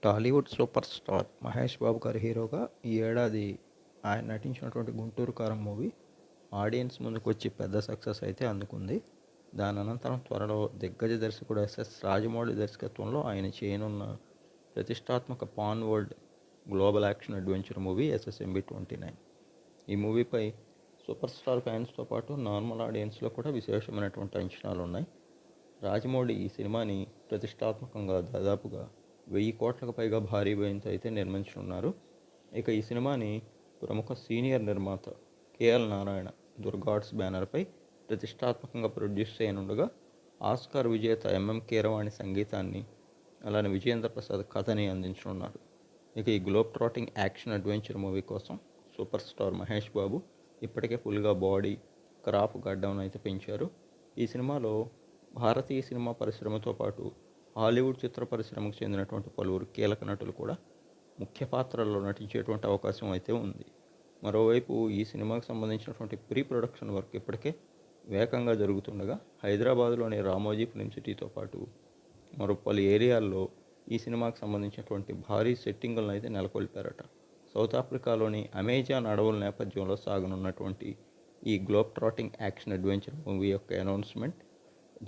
Tollywood super star Mahesh Babu గారి హీరోగా ఈ ఏడాది ఆయన నటించినటువంటి గుంటూరు కారం మూవీ ఆడియన్స్ ముందుకు వచ్చి పెద్ద సక్సెస్ అయితే అందుకుంది. దాని అనంతరం త్వరలో దిగ్గజ దర్శకుడు ఎస్ఎస్ రాజమౌళి దర్శకత్వంలో ఆయన చేయనున్న ప్రతిష్టాత్మక pan world global action adventure movie SSMB29. ఈ మూవీపై సూపర్ స్టార్ ఫ్యాన్స్తో పాటు నార్మల్ ఆడియన్స్లో కూడా విశేషమైనటువంటి అంచనాలు ఉన్నాయి. రాజమౌళి ఈ సినిమాని ప్రతిష్టాత్మకంగా దాదాపుగా 1000 కోట్లకు పైగా భారీ వ్యయంతో అయితే నిర్మించనున్నారు. ఇక ఈ సినిమాని ప్రముఖ సీనియర్ నిర్మాత KL నారాయణ దుర్గాడ్స్ బ్యానర్పై ప్రతిష్టాత్మకంగా ప్రొడ్యూస్ చేయనుండగా, ఆస్కార్ విజేత కీరవాణి సంగీతాన్ని, అలానే విజయేంద్ర ప్రసాద్ కథని అందించనున్నారు. ఇక ఈ globe trotting action adventure movie కోసం సూపర్ స్టార్ మహేష్ బాబు ఇప్పటికే ఫుల్గా బాడీ క్రాఫ్ గడ్డం అయితే పెంచారు. ఈ సినిమాలో భారతీయ సినిమా పరిశ్రమతో పాటు హాలీవుడ్ చిత్ర పరిశ్రమకు చెందినటువంటి పలువురు కీలక నటులు కూడా ముఖ్య పాత్రల్లో నటించేటువంటి అవకాశం అయితే ఉంది. మరోవైపు ఈ సినిమాకు సంబంధించినటువంటి ప్రీ ప్రొడక్షన్ వర్క్ ఇప్పటికే వేగంగా జరుగుతుండగా, హైదరాబాద్లోని రామోజీ ఫిలిం సిటీతో పాటు మరో పలు ఏరియాల్లో ఈ సినిమాకు సంబంధించినటువంటి భారీ సెట్టింగులను అయితే నెలకొల్పారట. సౌత్ ఆఫ్రికాలోని అమెజాన్ అడవుల నేపథ్యంలో సాగనున్నటువంటి ఈ globe trotting action adventure movie యొక్క అనౌన్స్మెంట్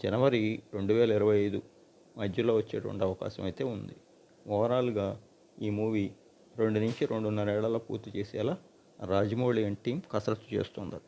జనవరి 2025 మధ్యలో వచ్చేటువంటి అవకాశం అయితే ఉంది. ఓవరాల్గా ఈ మూవీ 2 నుంచి 2.5 ఏళ్లలో పూర్తి చేసేలా రాజమౌళి అండ్ టీం కసరత్తు చేస్తుందట.